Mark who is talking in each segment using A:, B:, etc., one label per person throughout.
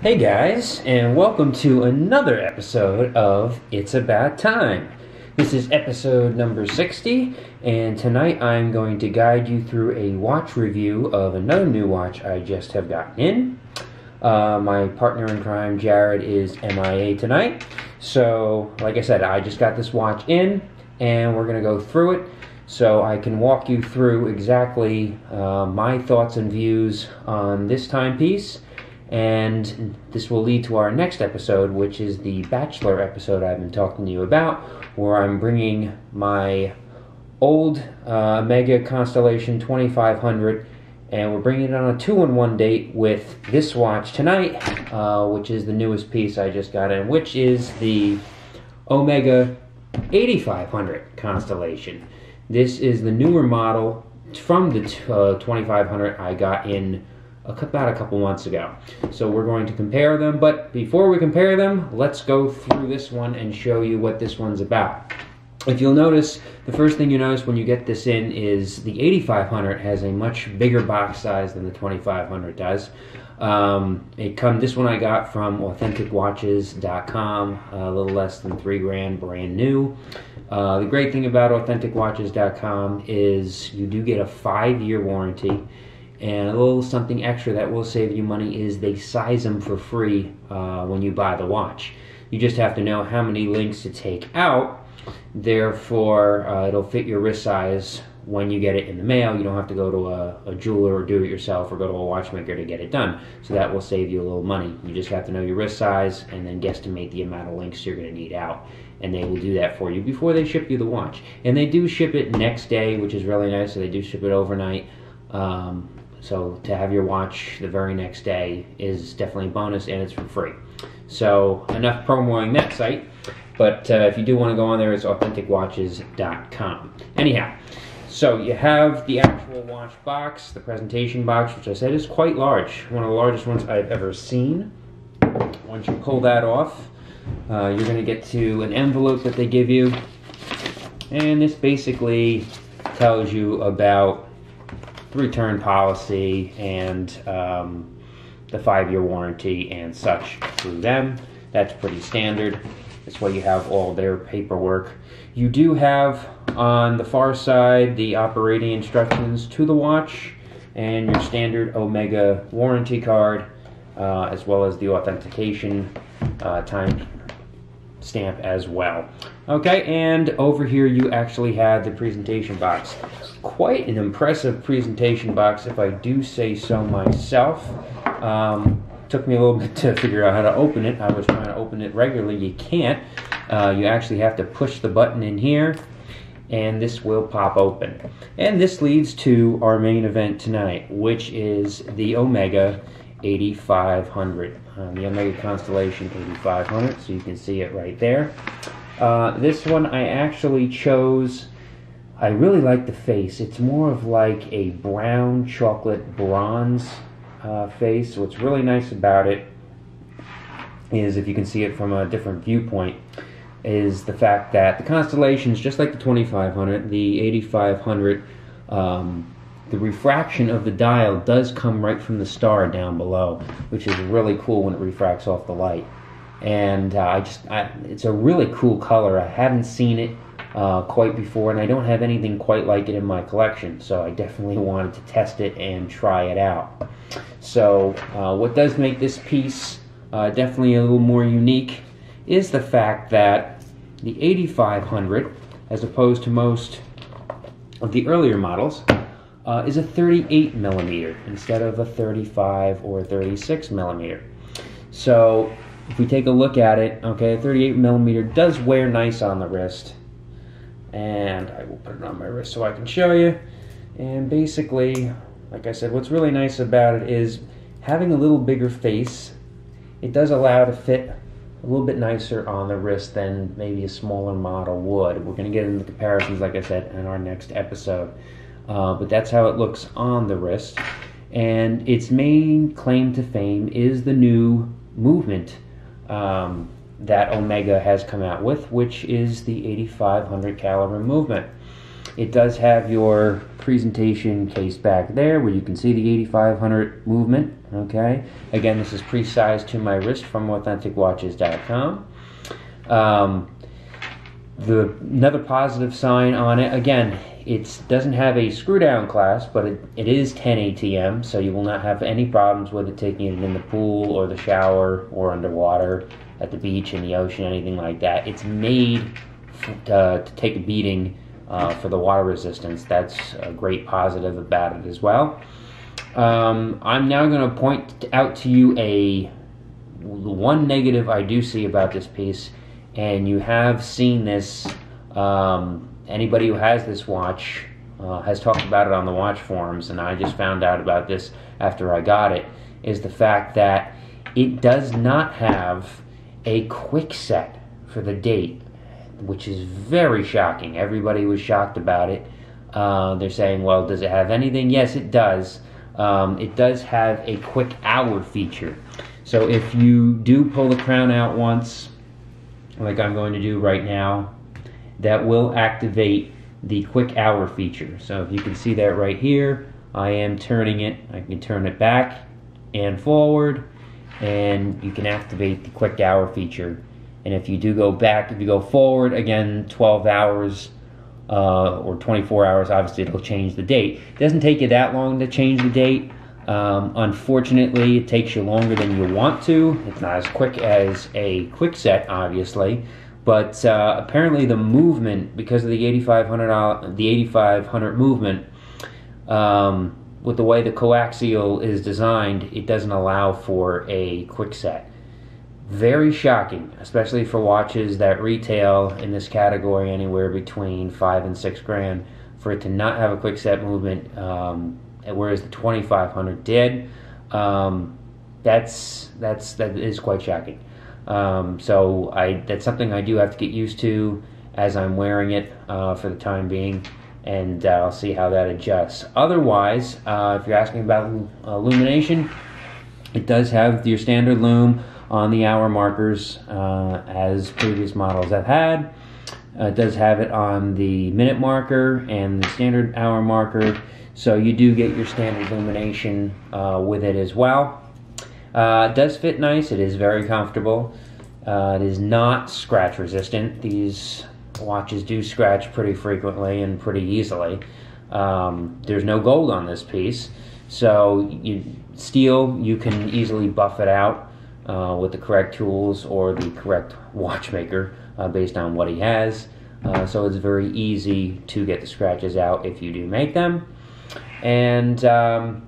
A: Hey guys, and welcome to another episode of It's About Time. This is episode number 60, and tonight I'm going to guide you through a watch review of another new watch I just have gotten in. My partner in crime, Jared, is MIA tonight, so like I said, I just got this watch in, and we're going to go through it so I can walk you through exactly my thoughts and views on this timepiece. And this will lead to our next episode, which is the Bachelor episode I've been talking to you about, where I'm bringing my old Omega Constellation 2500, and we're bringing it on a 2-in-1 date with this watch tonight, which is the newest piece I just got in, which is the Omega 8500 Constellation. This is the newer model from the 2500 I got in about a couple months ago. So we're going to compare them, but before we compare them, let's go through this one and show you what this one's about. If you'll notice, the first thing you notice when you get this in is the 8500 has a much bigger box size than the 2500 does. This one I got from AuthenticWatches.com, a little less than $3,000, brand new. The great thing about AuthenticWatches.com is you do get a 5-year warranty. And a little something extra that will save you money is they size them for free when you buy the watch. You just have to know how many links to take out. Therefore, it'll fit your wrist size when you get it in the mail. You don't have to go to a jeweler or do it yourself or go to a watchmaker to get it done. So that will save you a little money. You just have to know your wrist size and then guesstimate the amount of links you're going to need out. And they will do that for you before they ship you the watch. And they do ship it next day, which is really nice. So they do ship it overnight. So to have your watch the very next day is definitely a bonus, and it's for free. So enough promoting that site, but if you do want to go on there, it's AuthenticWatches.com. Anyhow, so you have the actual watch box, the presentation box, which I said is quite large, one of the largest ones I've ever seen. Once you pull that off, you're going to get to an envelope that they give you, and this basically tells you about the return policy and the 5-year warranty and such through them. That's pretty standard. That's why you have all their paperwork. You do have on the far side the operating instructions to the watch and your standard Omega warranty card, as well as the authentication time stamp as well. Okay, and over here you actually have the presentation box. Quite an impressive presentation box, if I do say so myself. Took me a little bit to figure out how to open it. I was trying to open it regularly. You can't. You actually have to push the button in here, and this will pop open. And this leads to our main event tonight, which is the Omega 8500. The Omega Constellation 8500, so you can see it right there. This one I actually chose. I really like the face. It's more of like a brown chocolate bronze face. So what's really nice about it is, if you can see it from a different viewpoint, is the fact that the Constellations, just like the 2500, the 8500, the refraction of the dial does come right from the star down below, which is really cool when it refracts off the light. And it's a really cool color. I haven't seen it quite before, and I don't have anything quite like it in my collection, so I definitely wanted to test it and try it out. So what does make this piece definitely a little more unique is the fact that the 8500, as opposed to most of the earlier models, is a 38 millimeter instead of a 35 or 36 millimeter. So if we take a look at it, okay, a 38 millimeter does wear nice on the wrist, and I will put it on my wrist so I can show you. And basically, like I said, what's really nice about it is having a little bigger face. It does allow it to fit a little bit nicer on the wrist than maybe a smaller model would. We're going to get into comparisons, like I said, in our next episode. But that's how it looks on the wrist. And its main claim to fame is the new movement that Omega has come out with, which is the 8500 caliber movement. It does have your presentation case back there where you can see the 8500 movement. Okay, again, this is pre-sized to my wrist from AuthenticWatches.com. Another positive sign on it, again, it doesn't have a screw down clasp, but it is 10 ATM, so you will not have any problems with it taking it in the pool or the shower or underwater at the beach, in the ocean, anything like that. It's made to take a beating for the water resistance. That's a great positive about it as well. I'm now going to point out to you the one negative I do see about this piece, and you have seen this. Anybody who has this watch has talked about it on the watch forums, and I just found out about this after I got it, is the fact that it does not have a quick set for the date, which is very shocking. Everybody was shocked about it. They're saying, well, does it have anything? Yes, it does. It does have a quick hour feature. So if you do pull the crown out once, like I'm going to do right now, that will activate the quick hour feature. So if you can see that right here, I am turning it. I can turn it back and forward, and you can activate the quick hour feature. And if you do go back, if you go forward, again, 12 hours or 24 hours, obviously it'll change the date. It doesn't take you that long to change the date. Unfortunately, it takes you longer than you want to. It's not as quick as a quick set, obviously. But apparently the movement, because of the 8500 movement, with the way the coaxial is designed, it doesn't allow for a quick set. Very shocking, especially for watches that retail in this category anywhere between $5 and $6 grand, for it to not have a quick set movement, whereas the 2500 did. That is quite shocking. So that's something I do have to get used to as I'm wearing it for the time being, and I'll see how that adjusts. Otherwise, if you're asking about illumination, it does have your standard lume on the hour markers as previous models have had. It does have it on the minute marker and the standard hour marker, so you do get your standard illumination with it as well. It does fit nice. It is very comfortable. It is not scratch resistant. These watches do scratch pretty frequently and pretty easily. There's no gold on this piece, so steel, you can easily buff it out with the correct tools or the correct watchmaker based on what he has. So it's very easy to get the scratches out if you do make them. And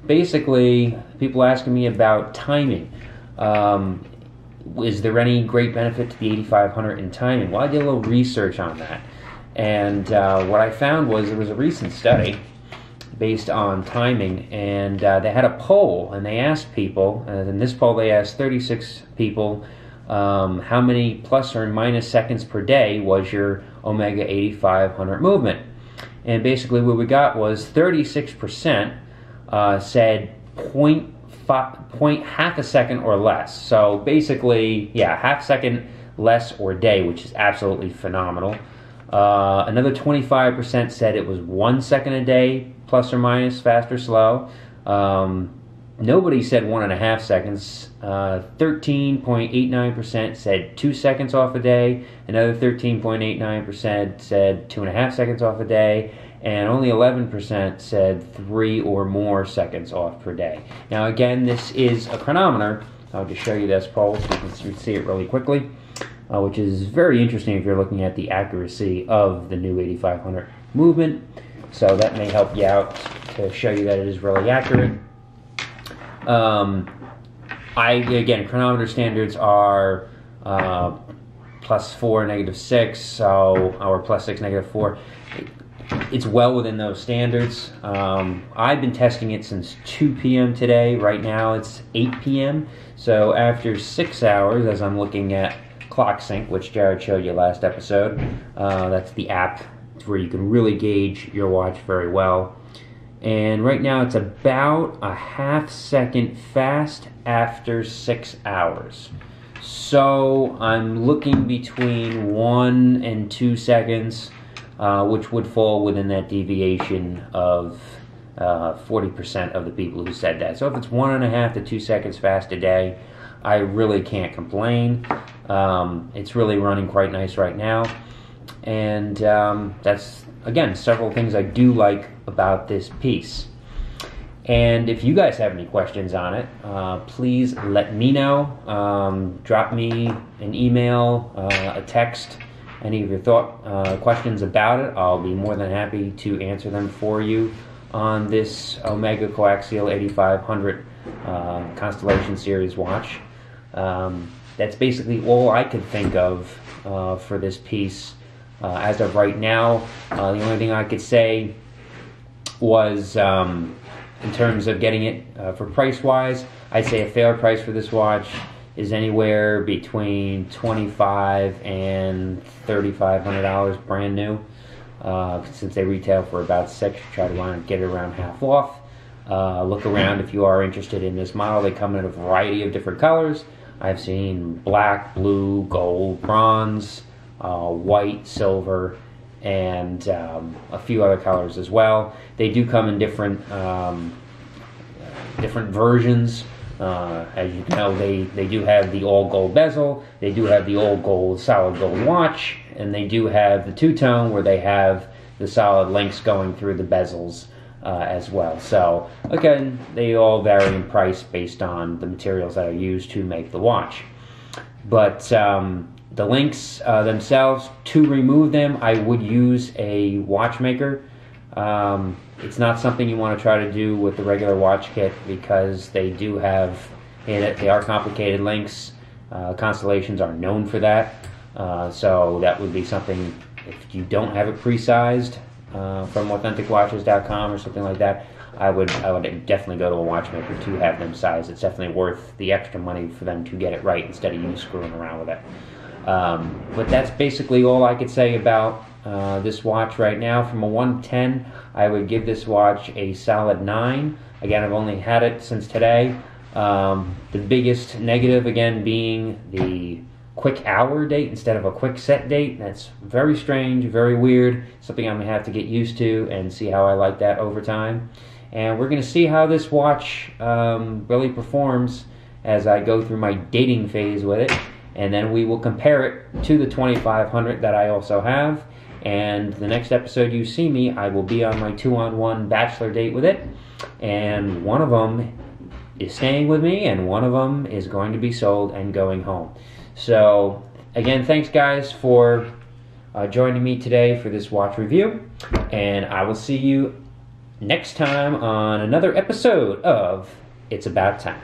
A: basically, people asking me about timing. Is there any great benefit to the 8500 in timing? Well, I did a little research on that. And what I found was there was a recent study based on timing, and they had a poll, and they asked people, in this poll they asked 36 people, how many plus or minus seconds per day was your Omega 8500 movement? And basically what we got was 36% said half a second or less. So basically, yeah, half a second less or day, which is absolutely phenomenal. Another 25% said it was 1 second a day, plus or minus, fast or slow. Nobody said 1.5 seconds. 13.89% said 2 seconds off a day. Another 13.89% said 2.5 seconds off a day. And only 11% said 3 or more seconds off per day. Now again, this is a chronometer. I'll just show you this poll so you can see it really quickly, which is very interesting if you're looking at the accuracy of the new 8500 movement. So that may help you out to show you that it is really accurate. Again, chronometer standards are +4, -6, so or +6, -4. It's well within those standards. I've been testing it since 2 p.m. today. Right now it's 8 p.m. So after 6 hours, as I'm looking at ClockSync, which Jared showed you last episode, that's the app where you can really gauge your watch very well. And right now it's about a half second fast after 6 hours. So I'm looking between 1 and 2 seconds which would fall within that deviation of 40% of the people who said that. So if it's 1.5 to 2 seconds fast a day, I really can't complain. It's really running quite nice right now. And that's, again, several things I do like about this piece. And if you guys have any questions on it, please let me know. Drop me an email, a text, any of your questions about it. I'll be more than happy to answer them for you on this Omega Coaxial 8500 Constellation Series watch. That's basically all I could think of for this piece as of right now. The only thing I could say was, in terms of getting it for price-wise, I'd say a fair price for this watch is anywhere between $2,500 and $3,500 brand new. Since they retail for about $6,000, try to get it around half off. Look around if you are interested in this model. They come in a variety of different colors. I've seen black, blue, gold, bronze, white, silver, and a few other colors as well. They do come in different versions. As you know, they do have the all gold bezel, they do have the all gold solid gold watch, and they do have the two-tone where they have the solid links going through the bezels as well. So again, they all vary in price based on the materials that are used to make the watch. But the links themselves, to remove them, I would use a watchmaker. It's not something you want to try to do with the regular watch kit because they do have, they are complicated links. Constellations are known for that. So that would be something, if you don't have it pre-sized from AuthenticWatches.com or something like that, I would definitely go to a watchmaker to have them sized. It's definitely worth the extra money for them to get it right instead of you screwing around with it. But that's basically all I could say about this watch right now. From a 1 to 10, I would give this watch a solid 9. Again, I've only had it since today. The biggest negative, again, being the quick hour date instead of a quick set date. That's very strange, very weird. Something I'm going to have to get used to and see how I like that over time. And we're going to see how this watch really performs as I go through my dating phase with it. And then we will compare it to the 2500 that I also have. And the next episode you see me, I will be on my 2-on-1 bachelor date with it. And one of them is staying with me, and one of them is going to be sold and going home. So, again, thanks guys for joining me today for this watch review. And I will see you next time on another episode of It's About Time.